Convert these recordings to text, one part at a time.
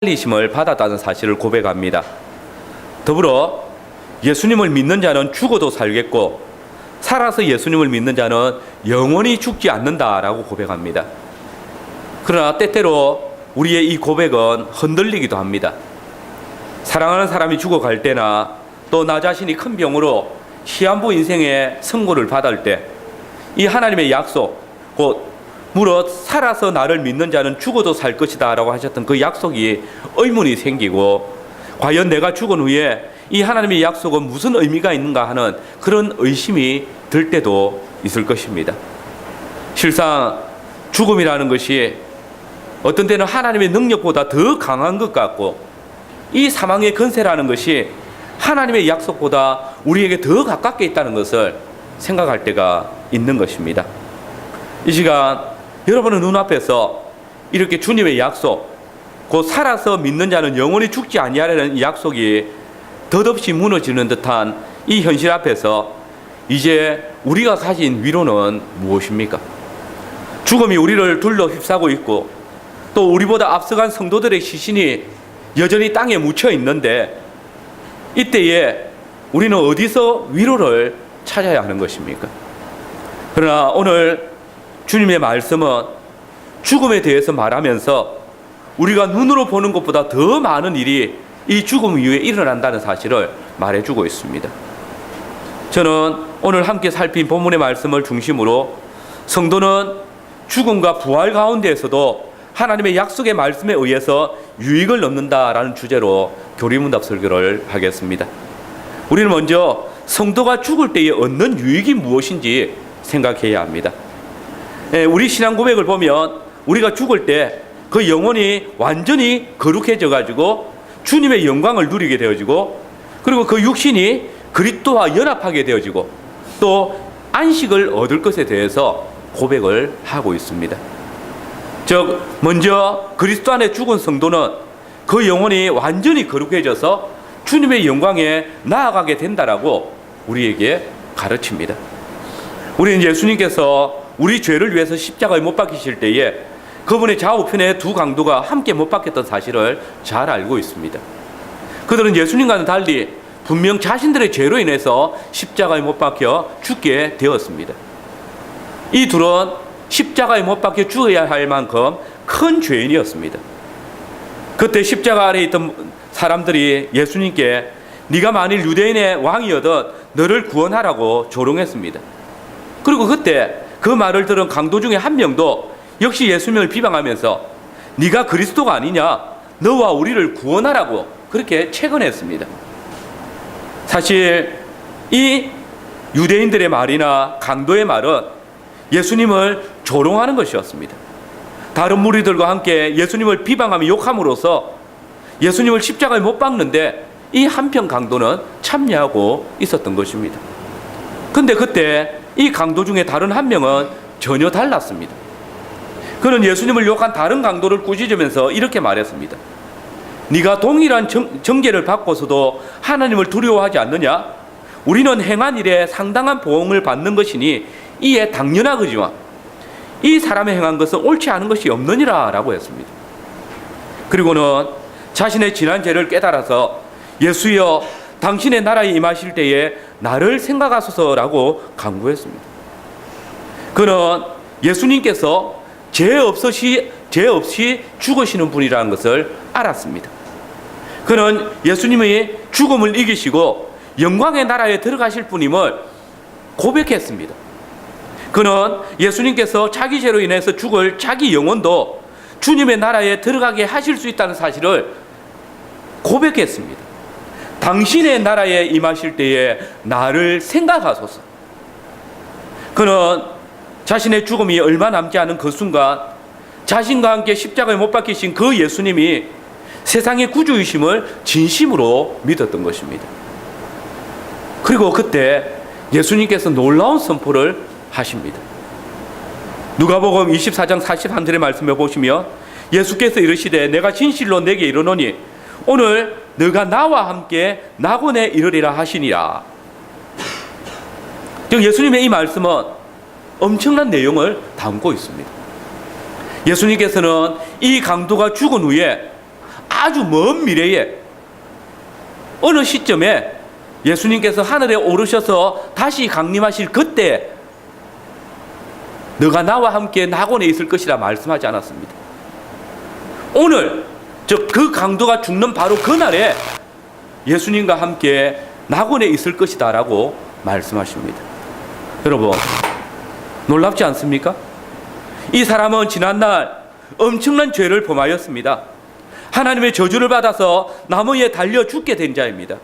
살리심을 받았다는 사실을 고백합니다. 더불어 예수님을 믿는 자는 죽어도 살겠고 살아서 예수님을 믿는 자는 영원히 죽지 않는다라고 고백합니다. 그러나 때때로 우리의 이 고백은 흔들리기도 합니다. 사랑하는 사람이 죽어갈 때나 또 나 자신이 큰 병으로 시한부 인생의 선고를 받을 때 이 하나님의 약속, 곧 무릇 살아서 나를 믿는 자는 죽어도 살 것이다 라고 하셨던 그 약속이 의문이 생기고, 과연 내가 죽은 후에 이 하나님의 약속은 무슨 의미가 있는가 하는 그런 의심이 들 때도 있을 것입니다. 실상 죽음이라는 것이 어떤 때는 하나님의 능력보다 더 강한 것 같고, 이 사망의 권세라는 것이 하나님의 약속보다 우리에게 더 가깝게 있다는 것을 생각할 때가 있는 것입니다. 이 시간 여러분의 눈앞에서 이렇게 주님의 약속, 곧 살아서 믿는 자는 영원히 죽지 아니하라는 이 약속이 덧없이 무너지는 듯한 이 현실 앞에서 이제 우리가 가진 위로는 무엇입니까? 죽음이 우리를 둘러 휩싸고 있고 또 우리보다 앞서간 성도들의 시신이 여전히 땅에 묻혀 있는데, 이때에 우리는 어디서 위로를 찾아야 하는 것입니까? 그러나 오늘 주님의 말씀은 죽음에 대해서 말하면서 우리가 눈으로 보는 것보다 더 많은 일이 이 죽음 이후에 일어난다는 사실을 말해주고 있습니다. 저는 오늘 함께 살핀 본문의 말씀을 중심으로 성도는 죽음과 부활 가운데에서도 하나님의 약속의 말씀에 의해서 유익을 얻는다라는 주제로 교리문답 설교를 하겠습니다. 우리는 먼저 성도가 죽을 때에 얻는 유익이 무엇인지 생각해야 합니다. 우리 신앙 고백을 보면 우리가 죽을 때 그 영혼이 완전히 거룩해져 가지고 주님의 영광을 누리게 되어지고, 그리고 그 육신이 그리스도와 연합하게 되어지고 또 안식을 얻을 것에 대해서 고백을 하고 있습니다. 즉 먼저 그리스도 안에 죽은 성도는 그 영혼이 완전히 거룩해져서 주님의 영광에 나아가게 된다라고 우리에게 가르칩니다. 우리는 예수님께서 우리 죄를 위해서 십자가에 못 박히실 때에 그분의 좌우편에 두 강도가 함께 못 박혔던 사실을 잘 알고 있습니다. 그들은 예수님과는 달리 분명 자신들의 죄로 인해서 십자가에 못 박혀 죽게 되었습니다. 이 둘은 십자가에 못 박혀 죽어야 할 만큼 큰 죄인이었습니다. 그때 십자가 아래에 있던 사람들이 예수님께 네가 만일 유대인의 왕이어든 너를 구원하라고 조롱했습니다. 그리고 그때 그 말을 들은 강도 중에 한 명도 역시 예수님을 비방하면서 네가 그리스도가 아니냐, 너와 우리를 구원하라고 그렇게 채권했습니다. 사실 이 유대인들의 말이나 강도의 말은 예수님을 조롱하는 것이었습니다. 다른 무리들과 함께 예수님을 비방하며 욕함으로써 예수님을 십자가에 못 박는데 이 한편 강도는 참여하고 있었던 것입니다. 근데 그때 이 강도 중에 다른 한 명은 전혀 달랐습니다. 그는 예수님을 욕한 다른 강도를 꾸짖으면서 이렇게 말했습니다. 네가 동일한 정죄를 받고서도 하나님을 두려워하지 않느냐? 우리는 행한 일에 상당한 보응을 받는 것이니 이에 당연하거지만 이 사람의 행한 것은 옳지 않은 것이 없느니라 라고 했습니다. 그리고는 자신의 지난 죄를 깨달아서 예수여 당신의 나라에 임하실 때에 나를 생각하소서라고 간구했습니다. 그는 예수님께서 죄 없이 죽으시는 분이라는 것을 알았습니다. 그는 예수님의 죽음을 이기시고 영광의 나라에 들어가실 분임을 고백했습니다. 그는 예수님께서 자기 죄로 인해서 죽을 자기 영혼도 주님의 나라에 들어가게 하실 수 있다는 사실을 고백했습니다. 당신의 나라에 임하실 때에 나를 생각하소서. 그는 자신의 죽음이 얼마 남지 않은 그 순간 자신과 함께 십자가에 못 박히신 그 예수님이 세상의 구주이심을 진심으로 믿었던 것입니다. 그리고 그때 예수님께서 놀라운 선포를 하십니다. 누가복음 24장 41절의 말씀을 보시면 예수께서 이르시되 내가 진실로 내게 이르노니 오늘 너가 나와 함께 낙원에 이르리라 하시니라. 즉 예수님의 이 말씀은 엄청난 내용을 담고 있습니다. 예수님께서는 이 강도가 죽은 후에 아주 먼 미래에 어느 시점에 예수님께서 하늘에 오르셔서 다시 강림하실 그때 너가 나와 함께 낙원에 있을 것이라 말씀하지 않았습니다. 오늘 즉 그 강도가 죽는 바로 그날에 예수님과 함께 낙원에 있을 것이다 라고 말씀하십니다. 여러분 놀랍지 않습니까? 이 사람은 지난날 엄청난 죄를 범하였습니다. 하나님의 저주를 받아서 나무에 달려 죽게 된 자입니다.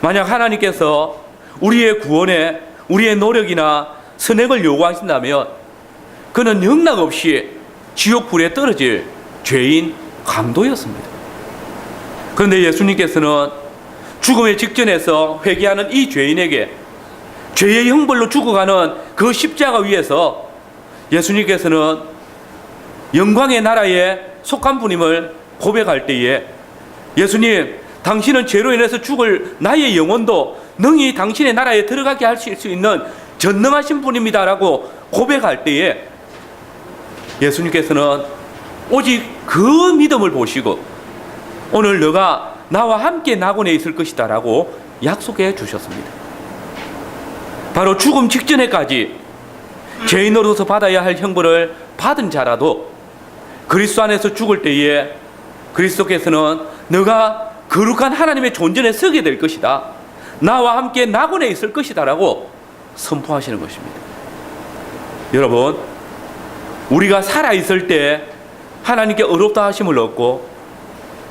만약 하나님께서 우리의 구원에 우리의 노력이나 선행을 요구하신다면 그는 영락없이 지옥불에 떨어질 죄인 강도였습니다. 그런데 예수님께서는 죽음의 직전에서 회개하는 이 죄인에게 죄의 형벌로 죽어가는 그 십자가 위에서 예수님께서는 영광의 나라에 속한 분임을 고백할 때에 예수님, 당신은 죄로 인해서 죽을 나의 영혼도 능히 당신의 나라에 들어가게 하실 수 있는 전능하신 분입니다 라고 고백할 때에 예수님께서는 오직 그 믿음을 보시고 오늘 너가 나와 함께 낙원에 있을 것이다 라고 약속해 주셨습니다. 바로 죽음 직전에까지 죄인으로서 받아야 할 형벌을 받은 자라도 그리스도 안에서 죽을 때에 그리스도께서는 너가 거룩한 하나님의 존전에 서게 될 것이다, 나와 함께 낙원에 있을 것이다 라고 선포하시는 것입니다. 여러분, 우리가 살아있을 때 하나님께 의롭다 하심을 얻고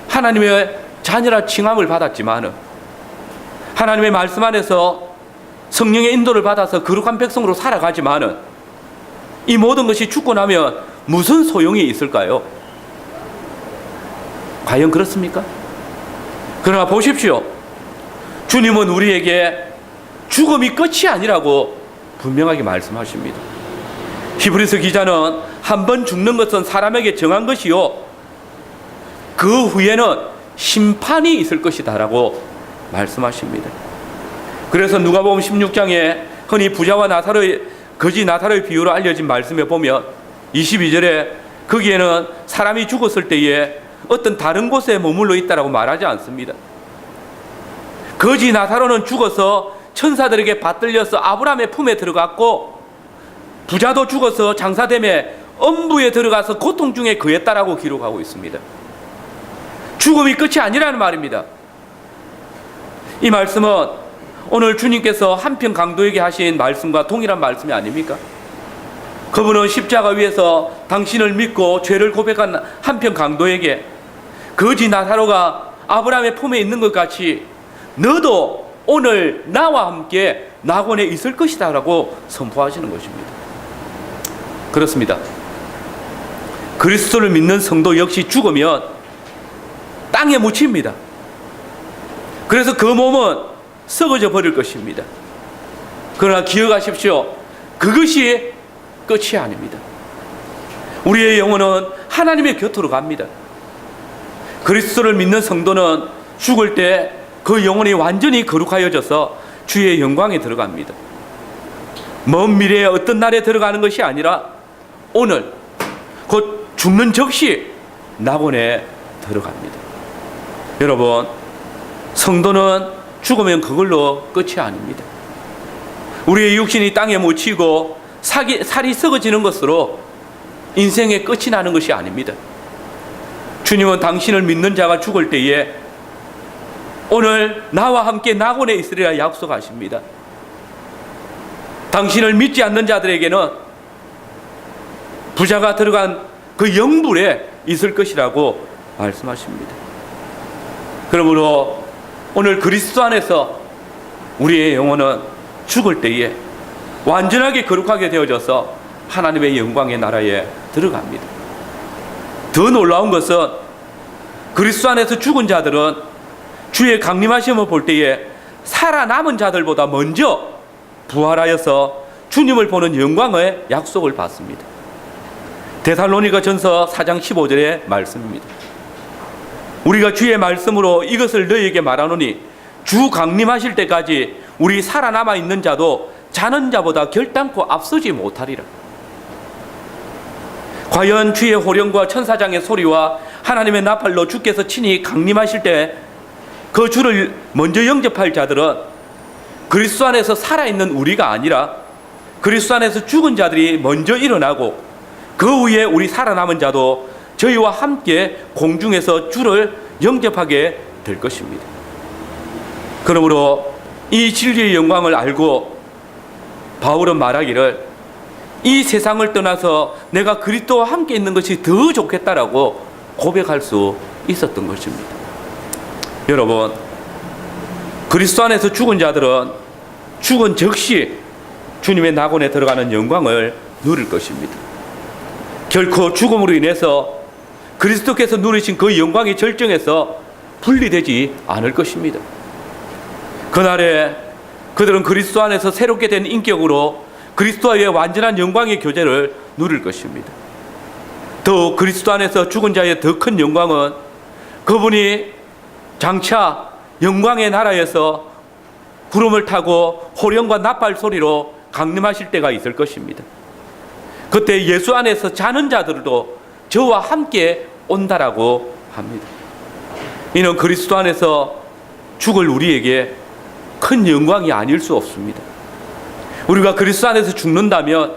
하나님의 자녀라 칭함을 받았지만 하나님의 말씀 안에서 성령의 인도를 받아서 거룩한 백성으로 살아가지만 이 모든 것이 죽고 나면 무슨 소용이 있을까요? 과연 그렇습니까? 그러나 보십시오. 주님은 우리에게 죽음이 끝이 아니라고 분명하게 말씀하십니다. 히브리서 기자는 한 번 죽는 것은 사람에게 정한 것이요 그 후에는 심판이 있을 것이다 라고 말씀하십니다. 그래서 누가복음 16장에 흔히 부자와 나사로의 거지 나사로의 비유로 알려진 말씀에 보면 22절에 거기에는 사람이 죽었을 때에 어떤 다른 곳에 머물러 있다라고 말하지 않습니다. 거지 나사로는 죽어서 천사들에게 받들려서 아브라함의 품에 들어갔고 부자도 죽어서 장사됨에 엄부에 들어가서 고통 중에 거했다라고 기록하고 있습니다. 죽음이 끝이 아니라는 말입니다. 이 말씀은 오늘 주님께서 한편 강도에게 하신 말씀과 동일한 말씀이 아닙니까? 그분은 십자가 위에서 당신을 믿고 죄를 고백한 한편 강도에게 거지 나사로가 아브라함의 품에 있는 것 같이 너도 오늘 나와 함께 낙원에 있을 것이다 라고 선포하시는 것입니다. 그렇습니다. 그리스도를 믿는 성도 역시 죽으면 땅에 묻힙니다. 그래서 그 몸은 썩어져 버릴 것입니다. 그러나 기억하십시오. 그것이 끝이 아닙니다. 우리의 영혼은 하나님의 곁으로 갑니다. 그리스도를 믿는 성도는 죽을 때 그 영혼이 완전히 거룩하여져서 주의 영광에 들어갑니다. 먼 미래에 어떤 날에 들어가는 것이 아니라 오늘 곧 죽는 즉시 낙원에 들어갑니다. 여러분, 성도는 죽으면 그걸로 끝이 아닙니다. 우리의 육신이 땅에 묻히고 살이 썩어지는 것으로 인생의 끝이 나는 것이 아닙니다. 주님은 당신을 믿는 자가 죽을 때에 오늘 나와 함께 낙원에 있으리라 약속하십니다. 당신을 믿지 않는 자들에게는 부자가 들어간 그 영불에 있을 것이라고 말씀하십니다. 그러므로 오늘 그리스도 안에서 우리의 영혼은 죽을 때에 완전하게 거룩하게 되어져서 하나님의 영광의 나라에 들어갑니다. 더 놀라운 것은 그리스도 안에서 죽은 자들은 주의 강림하심을 볼 때에 살아남은 자들보다 먼저 부활하여서 주님을 보는 영광의 약속을 받습니다. 데살로니가 전서 4장 15절의 말씀입니다. 우리가 주의 말씀으로 이것을 너희에게 말하노니 주 강림하실 때까지 우리 살아남아 있는 자도 자는 자보다 결단코 앞서지 못하리라. 과연 주의 호령과 천사장의 소리와 하나님의 나팔로 주께서 친히 강림하실 때 그 주를 먼저 영접할 자들은 그리스도 안에서 살아있는 우리가 아니라 그리스도 안에서 죽은 자들이 먼저 일어나고 그 후에 우리 살아남은 자도 저희와 함께 공중에서 주를 영접하게 될 것입니다. 그러므로 이 진리의 영광을 알고 바울은 말하기를 이 세상을 떠나서 내가 그리스도와 함께 있는 것이 더 좋겠다라고 고백할 수 있었던 것입니다. 여러분, 그리스도 안에서 죽은 자들은 죽은 즉시 주님의 낙원에 들어가는 영광을 누릴 것입니다. 결코 죽음으로 인해서 그리스도께서 누리신 그 영광의 절정에서 분리되지 않을 것입니다. 그날에 그들은 그리스도 안에서 새롭게 된 인격으로 그리스도와의 완전한 영광의 교제를 누릴 것입니다. 더욱 그리스도 안에서 죽은 자의 더 큰 영광은 그분이 장차 영광의 나라에서 구름을 타고 호령과 나팔 소리로 강림하실 때가 있을 것입니다. 그때 예수 안에서 자는 자들도 저와 함께 온다라고 합니다. 이는 그리스도 안에서 죽을 우리에게 큰 영광이 아닐 수 없습니다. 우리가 그리스도 안에서 죽는다면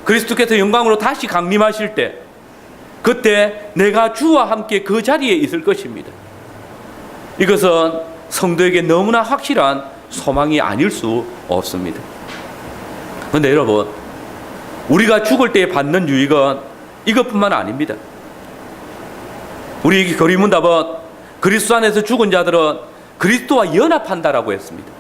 그리스도께서 영광으로 다시 강림하실 때 그때 내가 주와 함께 그 자리에 있을 것입니다. 이것은 성도에게 너무나 확실한 소망이 아닐 수 없습니다. 그런데 여러분, 우리가 죽을 때 받는 유익은 이것뿐만 아닙니다. 우리 교리문답은 그리스도 안에서 죽은 자들은 그리스도와 연합한다라고 했습니다.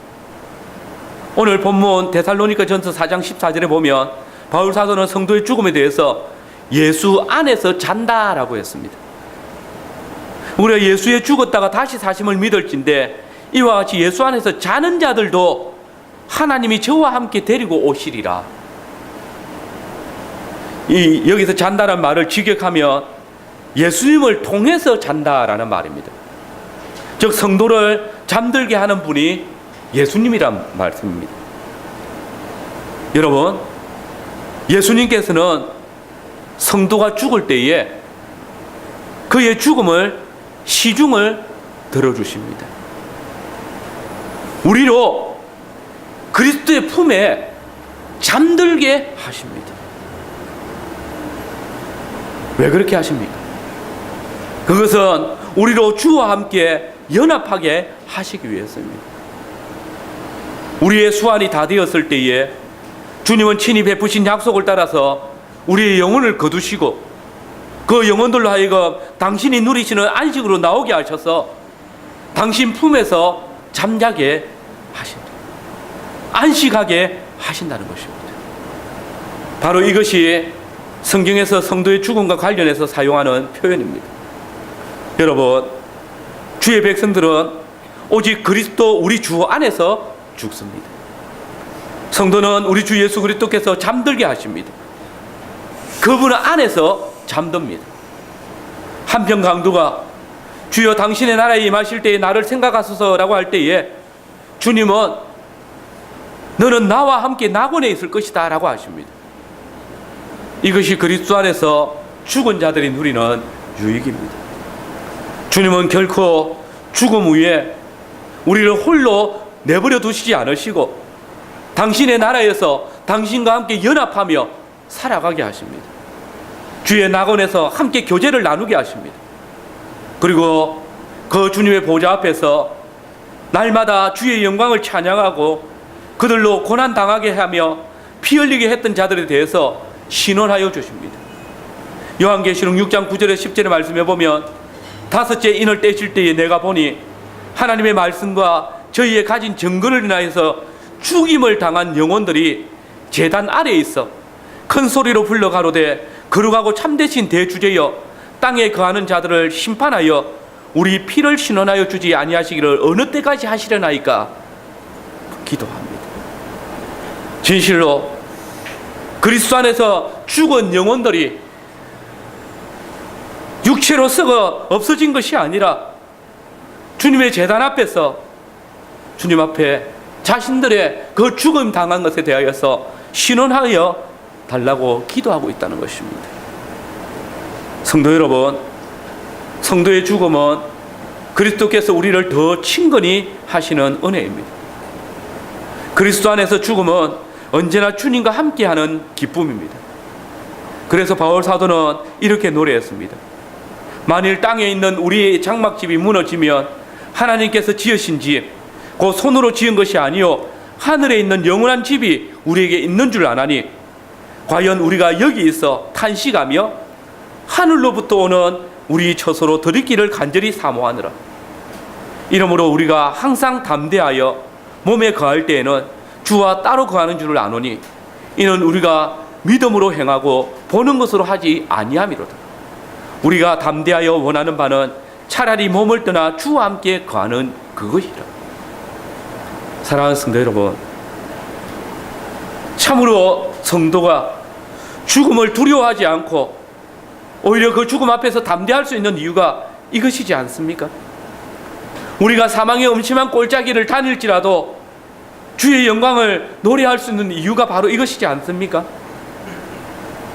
오늘 본문 데살로니가전서 4장 14절에 보면 바울 사도는 성도의 죽음에 대해서 예수 안에서 잔다라고 했습니다. 우리가 예수에 죽었다가 다시 사심을 믿을진데 이와 같이 예수 안에서 자는 자들도 하나님이 저와 함께 데리고 오시리라. 여기서 잔다란 말을 직역하면 예수님을 통해서 잔다라는 말입니다. 즉 성도를 잠들게 하는 분이 예수님이란 말씀입니다. 여러분, 예수님께서는 성도가 죽을 때에 그의 죽음을 시중을 들어주십니다. 우리로 그리스도의 품에 잠들게 하십니다. 왜 그렇게 하십니까? 그것은 우리로 주와 함께 연합하게 하시기 위해서입니다. 우리의 수완이 다 되었을 때에 주님은 친히 베푸신 약속을 따라서 우리의 영혼을 거두시고 그 영혼들로 하여금 당신이 누리시는 안식으로 나오게 하셔서 당신 품에서 잠자게 하신다. 안식하게 하신다는 것입니다. 바로 이것이 성경에서 성도의 죽음과 관련해서 사용하는 표현입니다. 여러분, 주의 백성들은 오직 그리스도 우리 주 안에서 죽습니다. 성도는 우리 주 예수 그리스도께서 잠들게 하십니다. 그분 안에서 잠듭니다. 한편 강도가 주여 당신의 나라에 임하실 때에 나를 생각하소서라고 할 때에 주님은 너는 나와 함께 낙원에 있을 것이다 라고 하십니다. 이것이 그리스도 안에서 죽은 자들이 누리는 유익입니다. 주님은 결코 죽음 후에 우리를 홀로 내버려 두시지 않으시고 당신의 나라에서 당신과 함께 연합하며 살아가게 하십니다. 주의 낙원에서 함께 교제를 나누게 하십니다. 그리고 그 주님의 보좌 앞에서 날마다 주의 영광을 찬양하고 그들로 고난당하게 하며 피 흘리게 했던 자들에 대해서 신원하여 주십니다. 요한계시록 6장 9절에 10절의 말씀에 보면 다섯째 인을 떼실 때에 내가 보니 하나님의 말씀과 저희의 가진 증거를 인하여서 죽임을 당한 영혼들이 제단 아래에 있어 큰 소리로 불러 가로되 거룩하고 참되신 대주제여 땅에 거하는 자들을 심판하여 우리 피를 신원하여 주지 아니하시기를 어느 때까지 하시려나이까 기도합니다. 진실로 그리스도 안에서 죽은 영혼들이 육체로 썩어 없어진 것이 아니라 주님의 제단 앞에서 주님 앞에 자신들의 그 죽음 당한 것에 대하여서 신원하여 달라고 기도하고 있다는 것입니다. 성도 여러분, 성도의 죽음은 그리스도께서 우리를 더 친근히 하시는 은혜입니다. 그리스도 안에서 죽음은 언제나 주님과 함께하는 기쁨입니다. 그래서 바울 사도는 이렇게 노래했습니다. 만일 땅에 있는 우리의 장막집이 무너지면 하나님께서 지으신 집, 곧 손으로 지은 것이 아니요 하늘에 있는 영원한 집이 우리에게 있는 줄 아나니 과연 우리가 여기 있어 탄식하며 하늘로부터 오는 우리 처소로 들이기를 간절히 사모하느라. 이러므로 우리가 항상 담대하여 몸에 거할 때에는 주와 따로 거하는 줄을 아노니 이는 우리가 믿음으로 행하고 보는 것으로 하지 아니함이로다. 우리가 담대하여 원하는 바는 차라리 몸을 떠나 주와 함께 거하는 그것이라. 사랑하는 성도 여러분, 참으로 성도가 죽음을 두려워하지 않고 오히려 그 죽음 앞에서 담대할 수 있는 이유가 이것이지 않습니까? 우리가 사망의 음침한 골짜기를 다닐지라도 주의 영광을 노래할 수 있는 이유가 바로 이것이지 않습니까?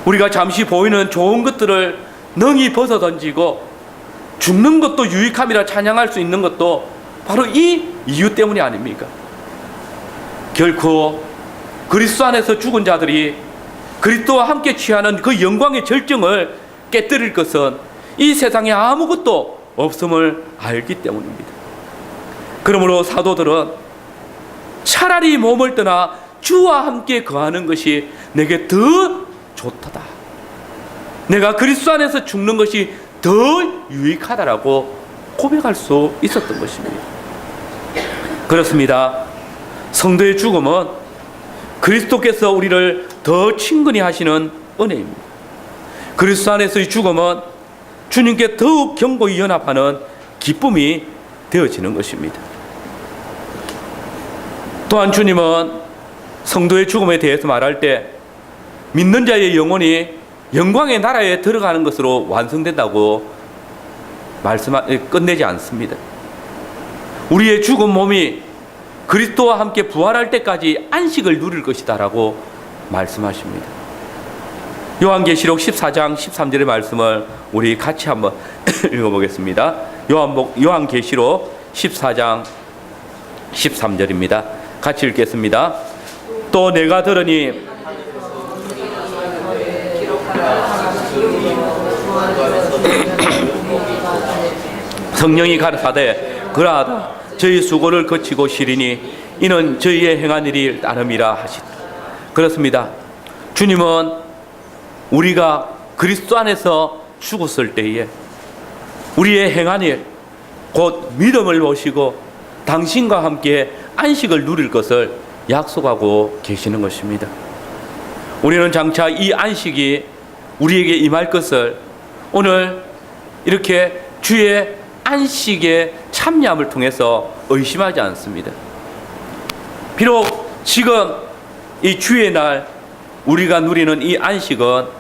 우리가 잠시 보이는 좋은 것들을 능히 벗어던지고 죽는 것도 유익함이라 찬양할 수 있는 것도 바로 이 이유 때문이 아닙니까? 결코 그리스도 안에서 죽은 자들이 그리스도와 함께 취하는 그 영광의 절정을 깨뜨릴 것은 이 세상에 아무것도 없음을 알기 때문입니다. 그러므로 사도들은 차라리 몸을 떠나 주와 함께 거하는 것이 내게 더 좋다. 내가 그리스도 안에서 죽는 것이 더 유익하다라고 고백할 수 있었던 것입니다. 그렇습니다. 성도의 죽음은 그리스도께서 우리를 더 친근히 하시는 은혜입니다. 그리스도 안에서의 죽음은 주님께 더욱 견고히 연합하는 기쁨이 되어지는 것입니다. 또한 주님은 성도의 죽음에 대해서 말할 때 믿는 자의 영혼이 영광의 나라에 들어가는 것으로 완성된다고 끝내지 않습니다. 우리의 죽은 몸이 그리스도와 함께 부활할 때까지 안식을 누릴 것이다 라고 말씀하십니다. 요한계시록 14장 13절의 말씀을 우리 같이 한번 읽어보겠습니다. 요한계시록 14장 13절입니다. 같이 읽겠습니다. 또 내가 들으니 성령이 가르사대 그러하다 저희 수고를 거치고 시리니 이는 저희의 행한 일이 따름이라 하시다. 그렇습니다. 주님은 우리가 그리스도 안에서 죽었을 때에 우리의 행한 일, 곧 믿음을 모시고 당신과 함께 안식을 누릴 것을 약속하고 계시는 것입니다. 우리는 장차 이 안식이 우리에게 임할 것을 오늘 이렇게 주의 안식에 참여함을 통해서 의심하지 않습니다. 비록 지금 이 주의 날 우리가 누리는 이 안식은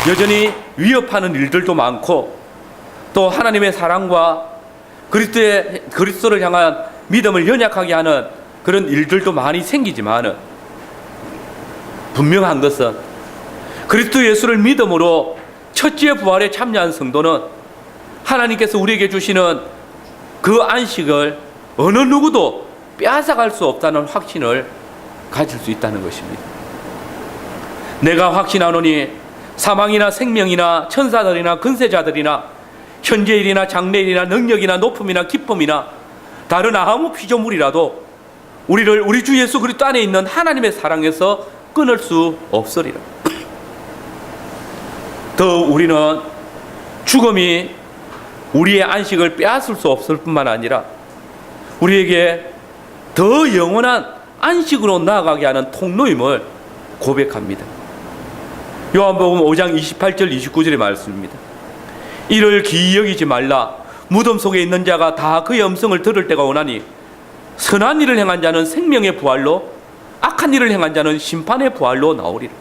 여전히 위협하는 일들도 많고 또 하나님의 사랑과 그리스도를 향한 믿음을 연약하게 하는 그런 일들도 많이 생기지만 분명한 것은 그리스도 예수를 믿음으로 첫째 부활에 참여한 성도는 하나님께서 우리에게 주시는 그 안식을 어느 누구도 빼앗아갈 수 없다는 확신을 가질 수 있다는 것입니다. 내가 확신하노니 사망이나 생명이나 천사들이나 근세자들이나 현재일이나 장래일이나 능력이나 높음이나 기쁨이나 다른 아무 피조물이라도 우리를 우리 주 예수 그리스도 안에 있는 하나님의 사랑에서 끊을 수 없으리라. 더 우리는 죽음이 우리의 안식을 빼앗을 수 없을 뿐만 아니라 우리에게 더 영원한 안식으로 나아가게 하는 통로임을 고백합니다. 요한복음 5장 28절 29절의 말씀입니다. 이를 기이 여기지 말라. 무덤 속에 있는 자가 다 그의 음성을 들을 때가 오나니 선한 일을 행한 자는 생명의 부활로 악한 일을 행한 자는 심판의 부활로 나오리라.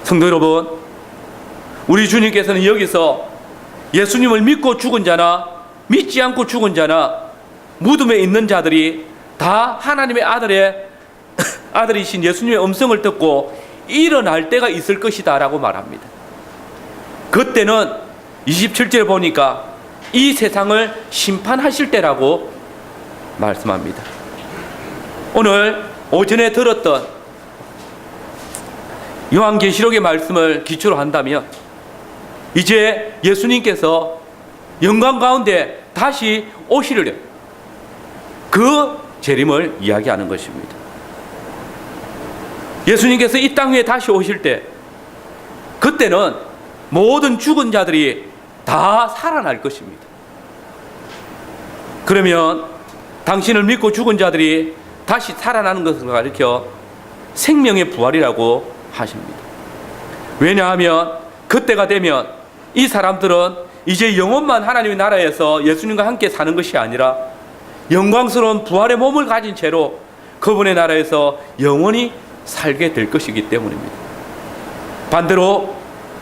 성도 여러분, 우리 주님께서는 여기서 예수님을 믿고 죽은 자나 믿지 않고 죽은 자나 무덤에 있는 자들이 다 하나님의 아들이신 예수님의 음성을 듣고 일어날 때가 있을 것이다 라고 말합니다. 그때는 27절에 보니까 이 세상을 심판하실 때라고 말씀합니다. 오늘 오전에 들었던 요한계시록의 말씀을 기초로 한다면 이제 예수님께서 영광 가운데 다시 오시리라, 그 재림을 이야기하는 것입니다. 예수님께서 이 땅 위에 다시 오실 때, 그때는 모든 죽은 자들이 다 살아날 것입니다. 그러면 당신을 믿고 죽은 자들이 다시 살아나는 것을 가리켜 생명의 부활이라고 하십니다. 왜냐하면 그때가 되면 이 사람들은 이제 영원만 하나님의 나라에서 예수님과 함께 사는 것이 아니라 영광스러운 부활의 몸을 가진 채로 그분의 나라에서 영원히 살게 될 것이기 때문입니다. 반대로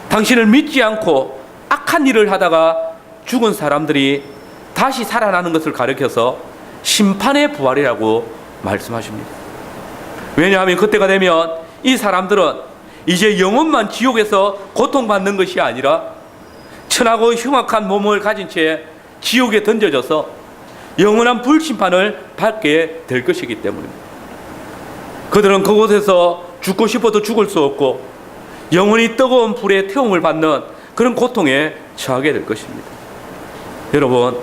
당신을 믿지 않고 악한 일을 하다가 죽은 사람들이 다시 살아나는 것을 가리켜서 심판의 부활이라고 말씀하십니다. 왜냐하면 그때가 되면 이 사람들은 이제 영원만 지옥에서 고통받는 것이 아니라 천하고 흉악한 몸을 가진 채 지옥에 던져져서 영원한 불심판을 받게 될 것이기 때문입니다. 그들은 그곳에서 죽고 싶어도 죽을 수 없고 영원히 뜨거운 불의 태움을 받는 그런 고통에 처하게 될 것입니다. 여러분,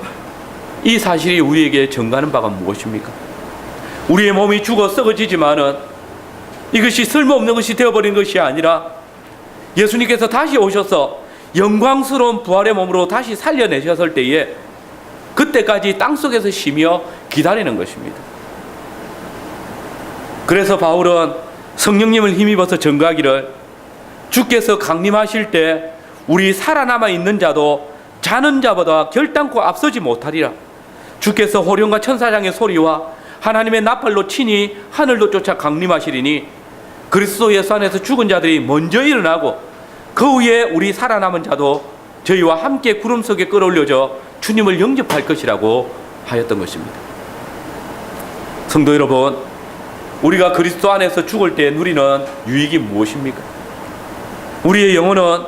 이 사실이 우리에게 전가하는 바가 무엇입니까? 우리의 몸이 죽어 썩어지지만은 이것이 쓸모없는 것이 되어버린 것이 아니라 예수님께서 다시 오셔서 영광스러운 부활의 몸으로 다시 살려내셨을 때에 그때까지 땅속에서 쉬며 기다리는 것입니다. 그래서 바울은 성령님을 힘입어서 전가하기를, 주께서 강림하실 때 우리 살아남아 있는 자도 자는 자보다 결단코 앞서지 못하리라. 주께서 호령과 천사장의 소리와 하나님의 나팔로 친히 하늘도 쫓아 강림하시리니 그리스도 예수 안에서 죽은 자들이 먼저 일어나고 그 후에 우리 살아남은 자도 저희와 함께 구름 속에 끌어올려져 주님을 영접할 것이라고 하였던 것입니다. 성도 여러분, 우리가 그리스도 안에서 죽을 때 누리는 유익이 무엇입니까? 우리의 영혼은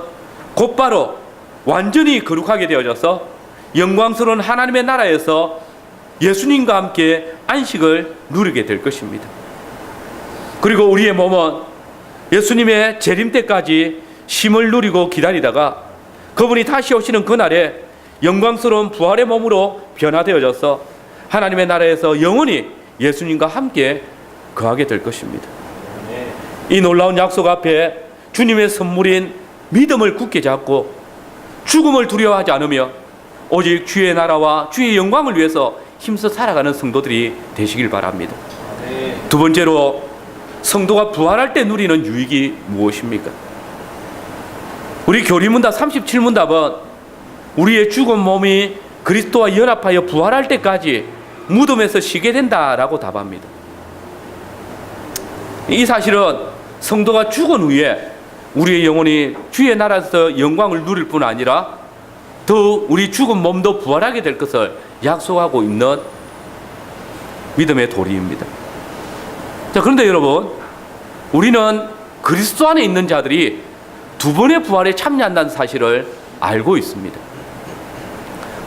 곧바로 완전히 거룩하게 되어져서 영광스러운 하나님의 나라에서 예수님과 함께 안식을 누리게 될 것입니다. 그리고 우리의 몸은 예수님의 재림 때까지 쉼을 누리고 기다리다가 그분이 다시 오시는 그날에 영광스러운 부활의 몸으로 변화되어져서 하나님의 나라에서 영원히 예수님과 함께 거하게 될 것입니다. 이 놀라운 약속 앞에 주님의 선물인 믿음을 굳게 잡고 죽음을 두려워하지 않으며 오직 주의 나라와 주의 영광을 위해서 힘써 살아가는 성도들이 되시길 바랍니다. 두 번째로, 성도가 부활할 때 누리는 유익이 무엇입니까? 우리 교리문답 37문답은 우리의 죽은 몸이 그리스도와 연합하여 부활할 때까지 무덤에서 쉬게 된다라고 답합니다. 이 사실은 성도가 죽은 후에 우리의 영혼이 주의 나라에서 영광을 누릴 뿐 아니라 더 우리 죽은 몸도 부활하게 될 것을 약속하고 있는 믿음의 도리입니다. 자, 그런데 여러분, 우리는 그리스도 안에 있는 자들이 두 번의 부활에 참여한다는 사실을 알고 있습니다.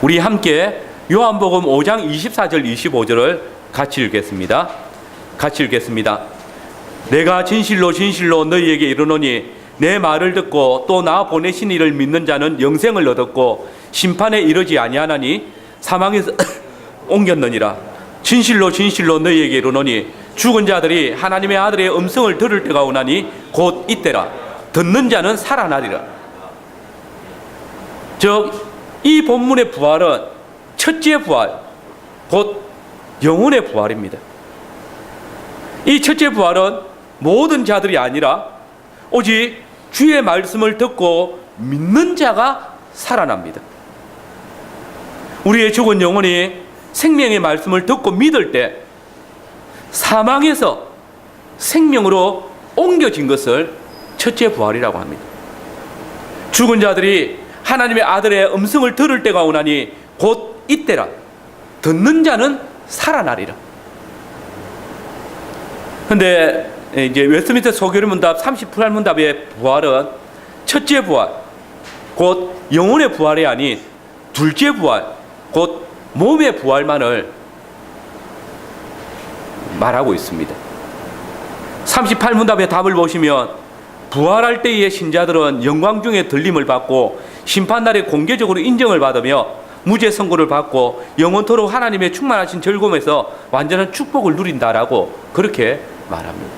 우리 함께 요한복음 5장 24절 25절을 같이 읽겠습니다. 같이 읽겠습니다. 내가 진실로 진실로 너희에게 이르노니 내 말을 듣고 또 나 보내신 이를 믿는 자는 영생을 얻었고 심판에 이르지 아니하나니 사망에서 옮겼느니라. 진실로 진실로 너희에게 이르노니 죽은 자들이 하나님의 아들의 음성을 들을 때가 오나니 곧 이때라. 듣는 자는 살아나리라. 즉, 이 본문의 부활은 첫째 부활, 곧 영혼의 부활입니다. 이 첫째 부활은 모든 자들이 아니라 오직 주의 말씀을 듣고 믿는 자가 살아납니다. 우리의 죽은 영혼이 생명의 말씀을 듣고 믿을 때 사망에서 생명으로 옮겨진 것을 첫째 부활이라고 합니다. 죽은 자들이 하나님의 아들의 음성을 들을 때가 오나니 곧 이때라. 듣는 자는 살아나리라. 그런데 이제 웨스트민스터 소교리 문답 38문답의 부활은 첫째 부활, 곧 영혼의 부활이 아닌 둘째 부활, 곧 몸의 부활만을 말하고 있습니다. 38문답의 답을 보시면 부활할 때의 신자들은 영광 중에 들림을 받고 심판날에 공개적으로 인정을 받으며 무죄 선고를 받고 영원토록 하나님의 충만하신 즐거움에서 완전한 축복을 누린다라고 그렇게 말합니다.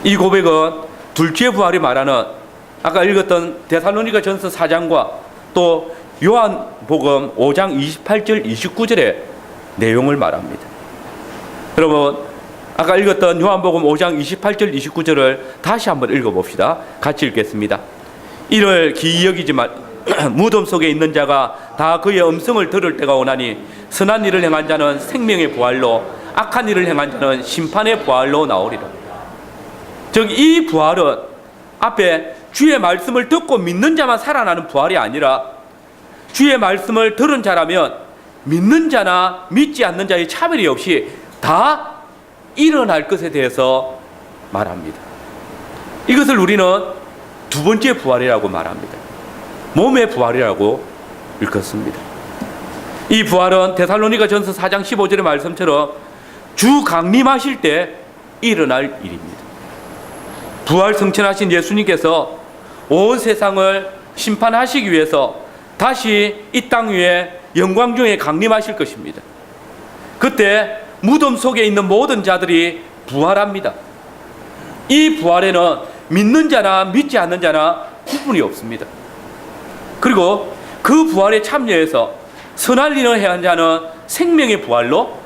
이 고백은 둘째 부활이 말하는 아까 읽었던 데살로니가 전서 4장과 또 요한복음 5장 28절 29절의 내용을 말합니다. 여러분, 아까 읽었던 요한복음 5장 28절 29절을 다시 한번 읽어봅시다. 같이 읽겠습니다. 이를 기이 여기지 말 무덤 속에 있는 자가 다 그의 음성을 들을 때가 오나니 선한 일을 행한 자는 생명의 부활로 악한 일을 행한 자는 심판의 부활로 나오리라. 즉 이 부활은 앞에 주의 말씀을 듣고 믿는 자만 살아나는 부활이 아니라 주의 말씀을 들은 자라면 믿는 자나 믿지 않는 자의 차별이 없이 다 일어날 것에 대해서 말합니다. 이것을 우리는 두 번째 부활이라고 말합니다. 몸의 부활이라고 읽었습니다. 이 부활은 데살로니가 전서 4장 15절의 말씀처럼 주 강림하실 때 일어날 일입니다. 부활 승천하신 예수님께서 온 세상을 심판하시기 위해서 다시 이 땅 위에 영광 중에 강림하실 것입니다. 그때 무덤 속에 있는 모든 자들이 부활합니다. 이 부활에는 믿는 자나 믿지 않는 자나 구분이 없습니다. 그리고 그 부활에 참여해서 선한 일을 행한 자는 생명의 부활로,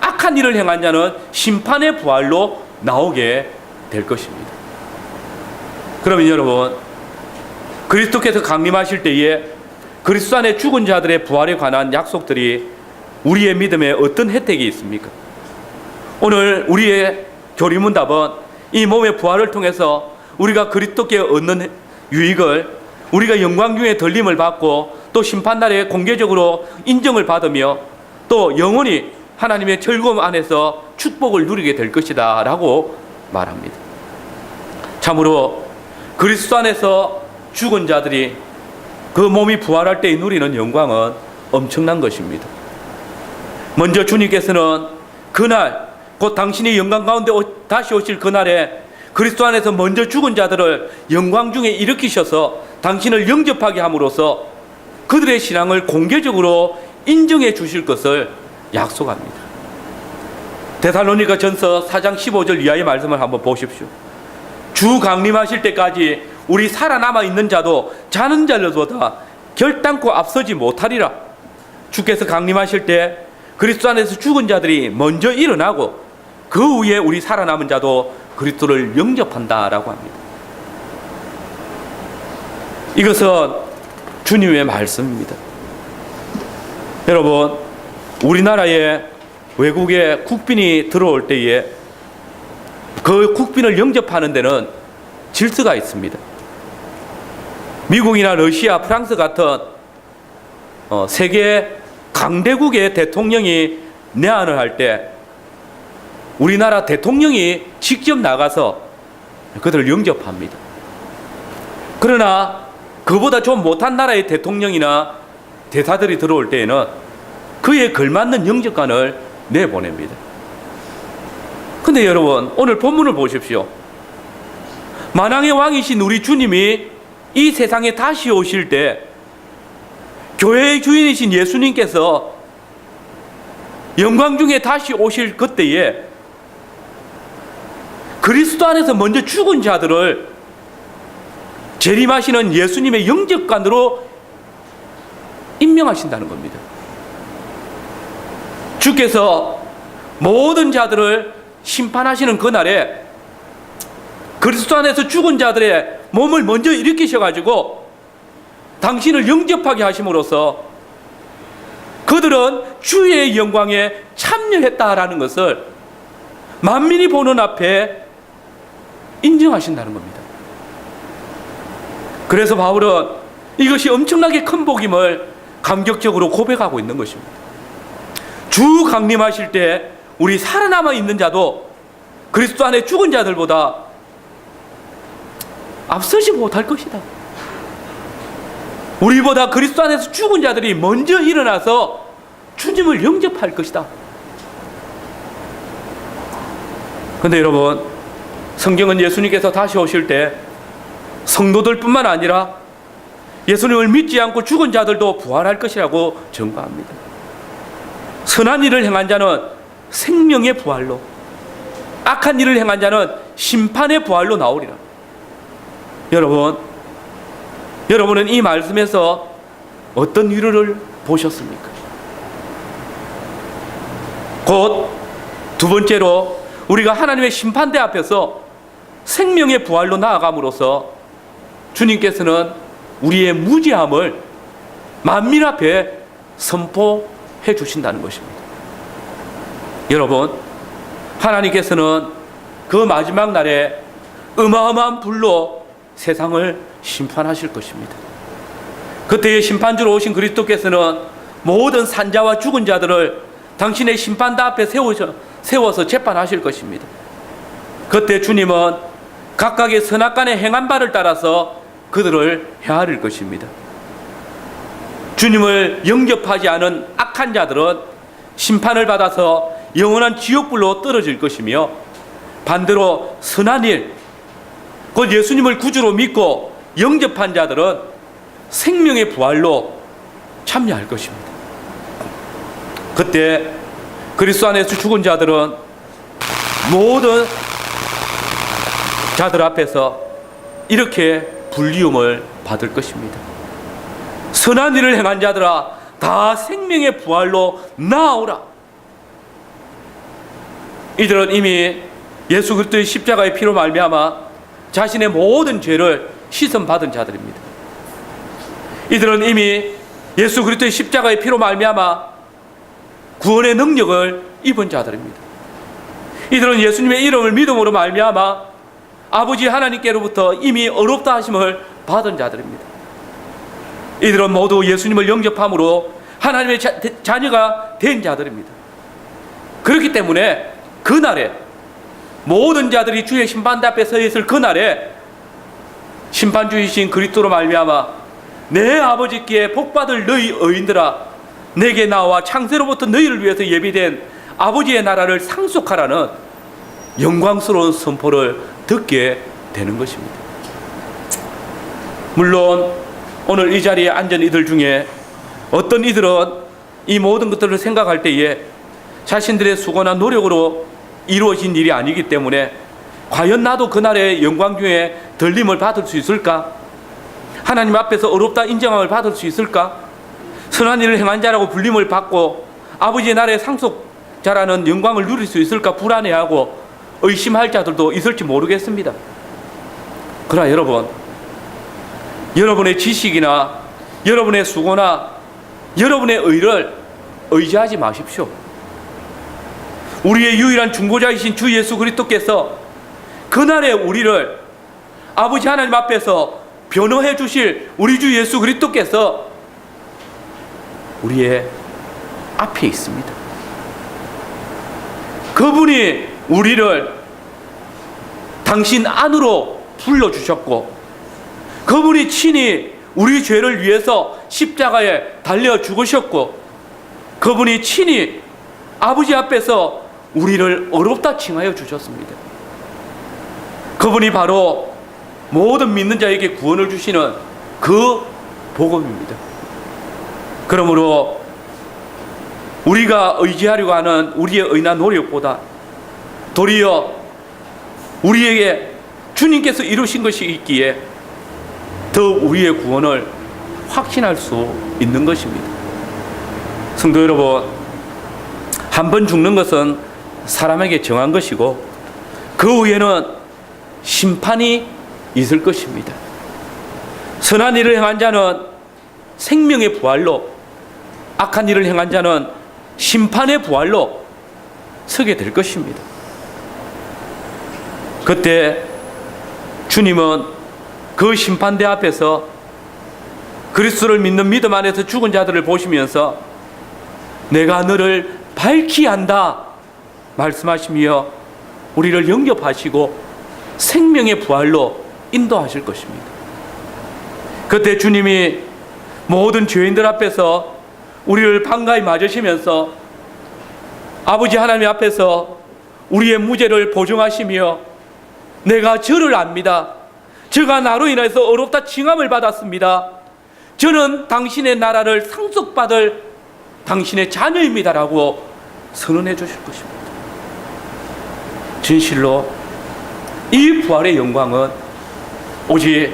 악한 일을 행한 자는 심판의 부활로 나오게 될 것입니다. 그러면 여러분, 그리스도께서 강림하실 때에 그리스도 안에 죽은 자들의 부활에 관한 약속들이 우리의 믿음에 어떤 혜택이 있습니까? 오늘 우리의 교리문답은 이 몸의 부활을 통해서 우리가 그리스도께 얻는 유익을 우리가 영광 중에 들림을 받고 또 심판날에 공개적으로 인정을 받으며 또 영원히 하나님의 즐거움 안에서 축복을 누리게 될 것이다 라고 말합니다. 참으로 그리스도 안에서 죽은 자들이 그 몸이 부활할 때 누리는 영광은 엄청난 것입니다. 먼저 주님께서는 그날 곧 당신이 영광 가운데 다시 오실 그날에 그리스도 안에서 먼저 죽은 자들을 영광 중에 일으키셔서 당신을 영접하게 함으로써 그들의 신앙을 공개적으로 인정해 주실 것을 약속합니다. 데살로니가 전서 4장 15절 이하의 말씀을 한번 보십시오. 주 강림하실 때까지 우리 살아남아 있는 자도 자는 자들보다 결단코 앞서지 못하리라. 주께서 강림하실 때 그리스도 안에서 죽은 자들이 먼저 일어나고 그 후에 우리 살아남은 자도 그리스도를 영접한다라고 합니다. 이것은 주님의 말씀입니다. 여러분, 우리나라에 외국의 국빈이 들어올 때에 그 국빈을 영접하는 데는 질서가 있습니다. 미국이나 러시아, 프랑스 같은 세계 강대국의 대통령이 내한을 할 때 우리나라 대통령이 직접 나가서 그들을 영접합니다. 그러나 그보다 좀 못한 나라의 대통령이나 대사들이 들어올 때에는 그에 걸맞는 영접관을 내보냅니다. 근데 여러분, 오늘 본문을 보십시오. 만왕의 왕이신 우리 주님이 이 세상에 다시 오실 때 교회의 주인이신 예수님께서 영광 중에 다시 오실 그때에 그리스도 안에서 먼저 죽은 자들을 재림하시는 예수님의 영접관으로 임명하신다는 겁니다. 주께서 모든 자들을 심판하시는 그날에 그리스도 안에서 죽은 자들의 몸을 먼저 일으키셔가지고 당신을 영접하게 하심으로써 그들은 주의 영광에 참여했다라는 것을 만민이 보는 앞에 인정하신다는 겁니다. 그래서 바울은 이것이 엄청나게 큰 복임을 감격적으로 고백하고 있는 것입니다. 주 강림하실 때 우리 살아남아 있는 자도 그리스도 안에 죽은 자들보다 앞서지 못할 것이다. 우리보다 그리스도 안에서 죽은 자들이 먼저 일어나서 주님을 영접할 것이다. 그런데 여러분, 성경은 예수님께서 다시 오실 때 성도들뿐만 아니라 예수님을 믿지 않고 죽은 자들도 부활할 것이라고 증거합니다. 선한 일을 행한 자는 생명의 부활로, 악한 일을 행한 자는 심판의 부활로 나오리라. 여러분은 이 말씀에서 어떤 위로를 보셨습니까? 곧 두 번째로 우리가 하나님의 심판대 앞에서 생명의 부활로 나아감으로써 주님께서는 우리의 무죄함을 만민 앞에 선포해 주신다는 것입니다. 여러분, 하나님께서는 그 마지막 날에 어마어마한 불로 세상을 심판하실 것입니다. 그때의 심판주로 오신 그리스도께서는 모든 산자와 죽은 자들을 당신의 심판대 앞에 세워서 재판하실 것입니다. 그때 주님은 각각의 선악간의 행한 바를 따라서 그들을 헤아릴 것입니다. 주님을 영접하지 않은 악한 자들은 심판을 받아서 영원한 지옥불로 떨어질 것이며, 반대로 선한 일, 곧 예수님을 구주로 믿고 영접한 자들은 생명의 부활로 참여할 것입니다. 그때 그리스도 안에서 죽은 자들은 모든 자들 앞에서 이렇게 불리움을 받을 것입니다. 선한 일을 행한 자들아, 다 생명의 부활로 나아오라. 이들은 이미 예수 그리스도의 십자가의 피로 말미암아 자신의 모든 죄를 씻음받은 자들입니다. 이들은 이미 예수 그리스도의 십자가의 피로 말미암아 구원의 능력을 입은 자들입니다. 이들은 예수님의 이름을 믿음으로 말미암아 아버지 하나님께로부터 이미 어렵다 하심을 받은 자들입니다. 이들은 모두 예수님을 영접함으로 하나님의 자녀가 된 자들입니다. 그렇기 때문에 그날에 모든 자들이 주의 심판대 앞에 서 있을 그날에 심판주이신 그리스도로 말미암아 내 아버지께 복받을 너희 의인들아, 내게 나와 창세로부터 너희를 위해서 예비된 아버지의 나라를 상속하라는 영광스러운 선포를 듣게 되는 것입니다. 물론 오늘 이 자리에 앉은 이들 중에 어떤 이들은 이 모든 것들을 생각할 때에 자신들의 수고나 노력으로 이루어진 일이 아니기 때문에 과연 나도 그날의 영광 중에 들림을 받을 수 있을까? 하나님 앞에서 어렵다 인정함을 받을 수 있을까? 선한 일을 행한 자라고 불림을 받고 아버지의 나라의 상속자라는 영광을 누릴 수 있을까 불안해하고 의심할 자들도 있을지 모르겠습니다. 그러나 여러분의 지식이나 여러분의 수고나 여러분의 의를 의지하지 마십시오. 우리의 유일한 중보자이신 주 예수 그리스도께서 그날에 우리를 아버지 하나님 앞에서 변호해 주실 우리 주 예수 그리스도께서 우리의 앞에 있습니다. 그분이 우리를 당신 안으로 불러주셨고, 그분이 친히 우리 죄를 위해서 십자가에 달려 죽으셨고, 그분이 친히 아버지 앞에서 우리를 어렵다 칭하여 주셨습니다. 그분이 바로 모든 믿는 자에게 구원을 주시는 그 복음입니다. 그러므로 우리가 의지하려고 하는 우리의 의나 노력보다 도리어 우리에게 주님께서 이루신 것이 있기에 더 우리의 구원을 확신할 수 있는 것입니다. 성도 여러분, 한 번 죽는 것은 사람에게 정한 것이고 그 후에는 심판이 있을 것입니다. 선한 일을 행한 자는 생명의 부활로, 악한 일을 행한 자는 심판의 부활로 서게 될 것입니다. 그때 주님은 그 심판대 앞에서 그리스도를 믿는 믿음 안에서 죽은 자들을 보시면서 내가 너를 밝히 안다 말씀하시며 우리를 영접하시고 생명의 부활로 인도하실 것입니다. 그때 주님이 모든 죄인들 앞에서 우리를 반가이 맞으시면서 아버지 하나님 앞에서 우리의 무죄를 보증하시며 내가 저를 압니다. 저가 나로 인해서 어렵다 칭함을 받았습니다. 저는 당신의 나라를 상속받을 당신의 자녀입니다라고 선언해 주실 것입니다. 진실로 이 부활의 영광은 오직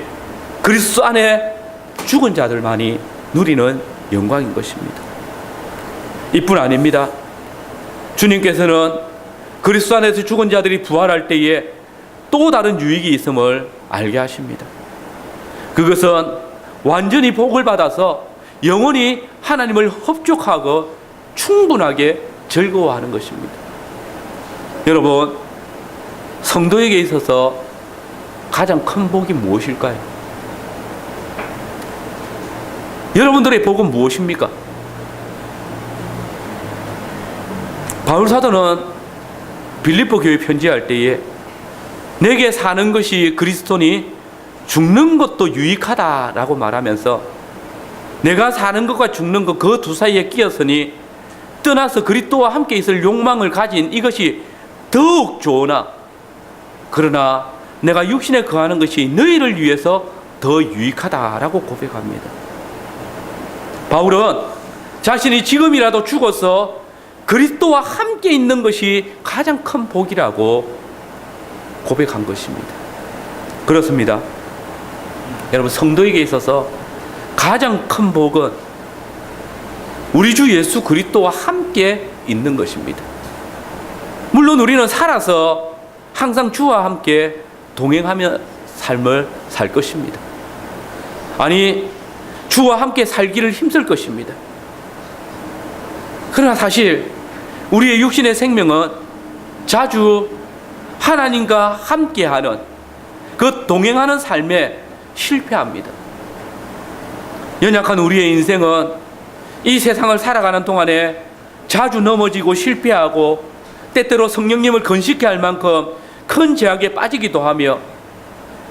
그리스도 안에 죽은 자들만이 누리는 영광인 것입니다. 이뿐 아닙니다. 주님께서는 그리스도 안에서 죽은 자들이 부활할 때에 또 다른 유익이 있음을 알게 하십니다. 그것은 완전히 복을 받아서 영원히 하나님을 흡족하고 충분하게 즐거워하는 것입니다. 여러분, 성도에게 있어서 가장 큰 복이 무엇일까요? 여러분들의 복은 무엇입니까? 바울 사도는 빌립보 교회 편지할 때에 내게 사는 것이 그리스도니 죽는 것도 유익하다라고 말하면서 내가 사는 것과 죽는 것 그 두 사이에 끼었으니 떠나서 그리스도와 함께 있을 욕망을 가진 이것이 더욱 좋으나 그러나 내가 육신에 거하는 것이 너희를 위해서 더 유익하다라고 고백합니다. 바울은 자신이 지금이라도 죽어서 그리스도와 함께 있는 것이 가장 큰 복이라고 고백한 것입니다. 그렇습니다. 여러분, 성도에게 있어서 가장 큰 복은 우리 주 예수 그리스도와 함께 있는 것입니다. 물론 우리는 살아서 항상 주와 함께 동행하며 삶을 살 것입니다. 아니, 주와 함께 살기를 힘쓸 것입니다. 그러나 사실 우리의 육신의 생명은 자주 하나님과 함께하는 그 동행하는 삶에 실패합니다. 연약한 우리의 인생은 이 세상을 살아가는 동안에 자주 넘어지고 실패하고 때때로 성령님을 건식해 할 만큼 큰 죄악에 빠지기도 하며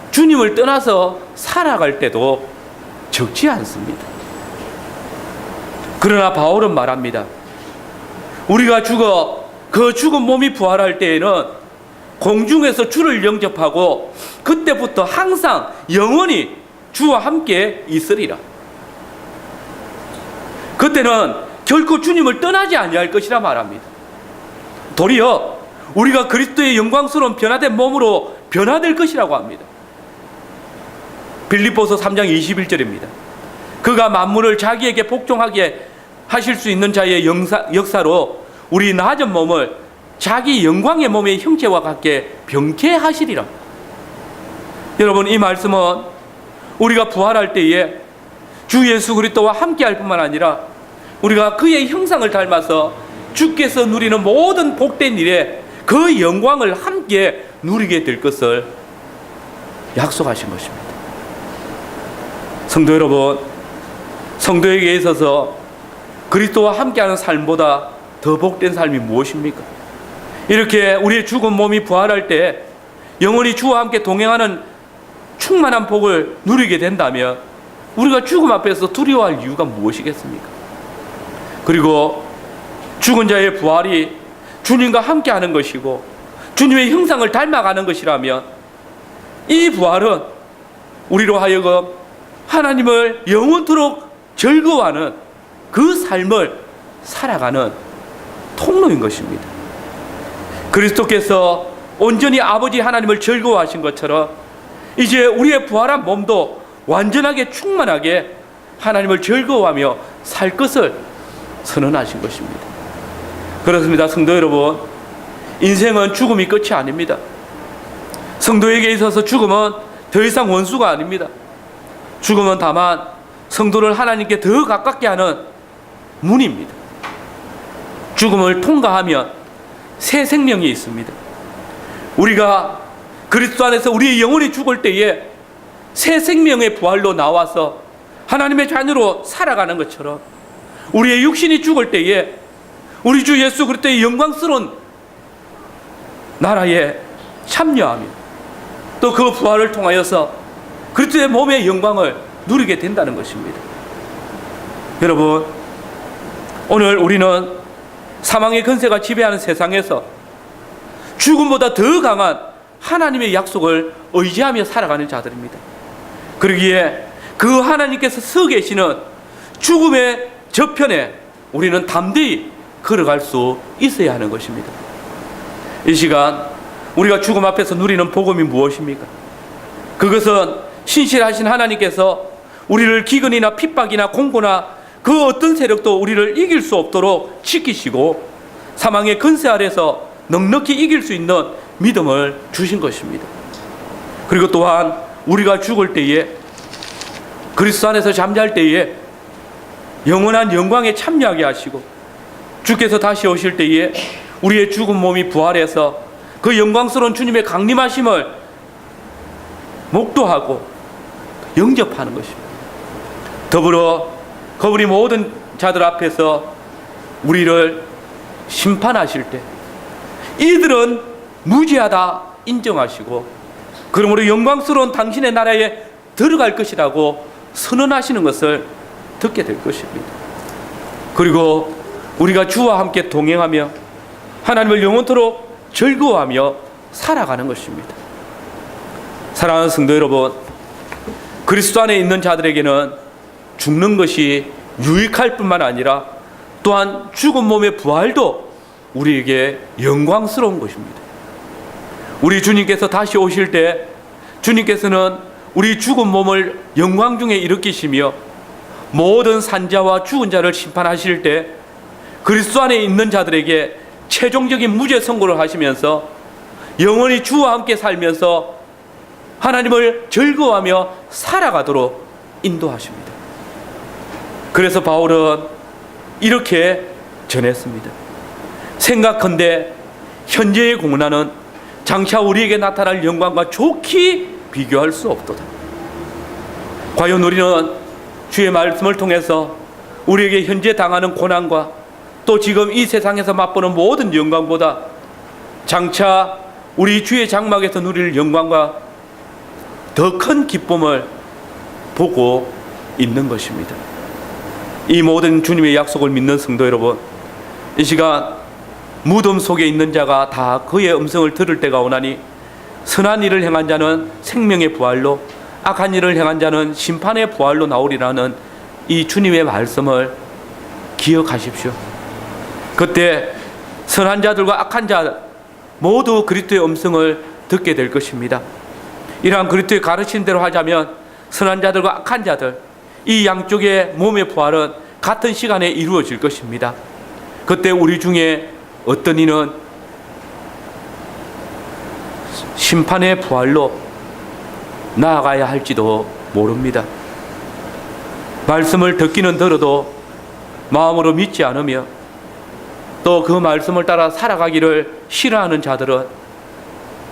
주님을 떠나서 살아갈 때도 적지 않습니다. 그러나 바울은 말합니다. 우리가 죽어 그 죽은 몸이 부활할 때에는 공중에서 주를 영접하고 그때부터 항상 영원히 주와 함께 있으리라. 그때는 결코 주님을 떠나지 아니할 것이라 말합니다. 도리어 우리가 그리스도의 영광스러운 변화된 몸으로 변화될 것이라고 합니다. 빌립보서 3장 21절입니다. 그가 만물을 자기에게 복종하게 하실 수 있는 자의 역사로 우리 낮은 몸을 자기 영광의 몸의 형체와 같게 병케하시리라. 여러분, 이 말씀은 우리가 부활할 때에 주 예수 그리스도와 함께할 뿐만 아니라 우리가 그의 형상을 닮아서 주께서 누리는 모든 복된 일에 그 영광을 함께 누리게 될 것을 약속하신 것입니다. 성도 여러분, 성도에게 있어서 그리스도와 함께하는 삶보다 더 복된 삶이 무엇입니까? 이렇게 우리의 죽은 몸이 부활할 때 영원히 주와 함께 동행하는 충만한 복을 누리게 된다면 우리가 죽음 앞에서 두려워할 이유가 무엇이겠습니까? 그리고 죽은 자의 부활이 주님과 함께하는 것이고 주님의 형상을 닮아가는 것이라면 이 부활은 우리로 하여금 하나님을 영원토록 즐거워하는 그 삶을 살아가는 통로인 것입니다. 그리스도께서 온전히 아버지 하나님을 즐거워하신 것처럼 이제 우리의 부활한 몸도 완전하게 충만하게 하나님을 즐거워하며 살 것을 선언하신 것입니다. 그렇습니다. 성도 여러분, 인생은 죽음이 끝이 아닙니다. 성도에게 있어서 죽음은 더 이상 원수가 아닙니다. 죽음은 다만 성도를 하나님께 더 가깝게 하는 문입니다. 죽음을 통과하면 새 생명이 있습니다. 우리가 그리스도 안에서 우리의 영혼이 죽을 때에 새 생명의 부활로 나와서 하나님의 자녀로 살아가는 것처럼 우리의 육신이 죽을 때에 우리 주 예수 그리스도의 영광스러운 나라에 참여하며 또 그 부활을 통하여서 그리스도의 몸의 영광을 누리게 된다는 것입니다. 여러분, 오늘 우리는 사망의 권세가 지배하는 세상에서 죽음보다 더 강한 하나님의 약속을 의지하며 살아가는 자들입니다. 그러기에 그 하나님께서 서 계시는 죽음의 저편에 우리는 담대히 걸어갈 수 있어야 하는 것입니다. 이 시간 우리가 죽음 앞에서 누리는 복음이 무엇입니까? 그것은 신실하신 하나님께서 우리를 기근이나 핍박이나 공고나 그 어떤 세력도 우리를 이길 수 없도록 지키시고 사망의 권세 아래서 넉넉히 이길 수 있는 믿음을 주신 것입니다. 그리고 또한 우리가 죽을 때에, 그리스도 안에서 잠잘 때에 영원한 영광에 참여하게 하시고 주께서 다시 오실 때에 우리의 죽은 몸이 부활해서 그 영광스러운 주님의 강림하심을 목도하고 영접하는 것입니다. 더불어 그분이 모든 자들 앞에서 우리를 심판하실 때 이들은 무죄하다 인정하시고 그러므로 영광스러운 당신의 나라에 들어갈 것이라고 선언하시는 것을 듣게 될 것입니다. 그리고 우리가 주와 함께 동행하며 하나님을 영원토록 즐거워하며 살아가는 것입니다. 사랑하는 성도 여러분, 그리스도 안에 있는 자들에게는 죽는 것이 유익할 뿐만 아니라 또한 죽은 몸의 부활도 우리에게 영광스러운 것입니다. 우리 주님께서 다시 오실 때 주님께서는 우리 죽은 몸을 영광 중에 일으키시며 모든 산자와 죽은 자를 심판하실 때 그리스도 안에 있는 자들에게 최종적인 무죄 선고를 하시면서 영원히 주와 함께 살면서 하나님을 즐거워하며 살아가도록 인도하십니다. 그래서 바울은 이렇게 전했습니다. 생각컨대 현재의 공난은 장차 우리에게 나타날 영광과 좋게 비교할 수 없도다. 과연 우리는 주의 말씀을 통해서 우리에게 현재 당하는 고난과 또 지금 이 세상에서 맛보는 모든 영광보다 장차 우리 주의 장막에서 누릴 영광과 더 큰 기쁨을 보고 있는 것입니다. 이 모든 주님의 약속을 믿는 성도 여러분, 이 시간 무덤 속에 있는 자가 다 그의 음성을 들을 때가 오나니 선한 일을 행한 자는 생명의 부활로 악한 일을 행한 자는 심판의 부활로 나오리라는 이 주님의 말씀을 기억하십시오. 그때 선한 자들과 악한 자 모두 그리스도의 음성을 듣게 될 것입니다. 이러한 그리스도의 가르친 대로 하자면 선한 자들과 악한 자들 이 양쪽의 몸의 부활은 같은 시간에 이루어질 것입니다. 그때 우리 중에 어떤 이는 심판의 부활로 나아가야 할지도 모릅니다. 말씀을 듣기는 들어도 마음으로 믿지 않으며 또 그 말씀을 따라 살아가기를 싫어하는 자들은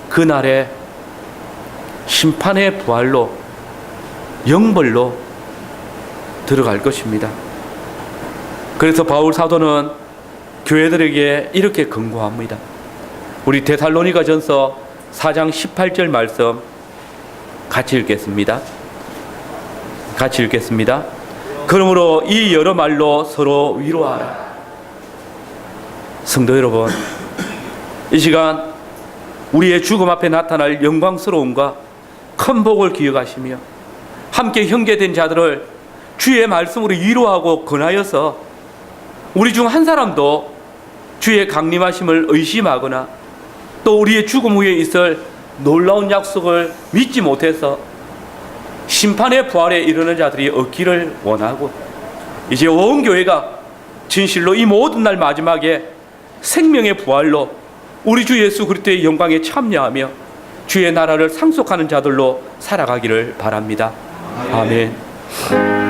그날에 심판의 부활로 영벌로 들어갈 것입니다. 그래서 바울 사도는 교회들에게 이렇게 권고합니다. 우리 데살로니가 전서 4장 18절 말씀 같이 읽겠습니다. 그러므로 이 여러 말로 서로 위로하라. 성도 여러분, 이 시간 우리의 죽음 앞에 나타날 영광스러움과 큰 복을 기억하시며 함께 형제된 자들을 주의 말씀으로 위로하고 권하여서 우리 중 한 사람도 주의 강림하심을 의심하거나 또 우리의 죽음 후에 있을 놀라운 약속을 믿지 못해서 심판의 부활에 이르는 자들이 없기를 원하고 이제 온 교회가 진실로 이 모든 날 마지막에 생명의 부활로 우리 주 예수 그리스도의 영광에 참여하며 주의 나라를 상속하는 자들로 살아가기를 바랍니다. 아멘.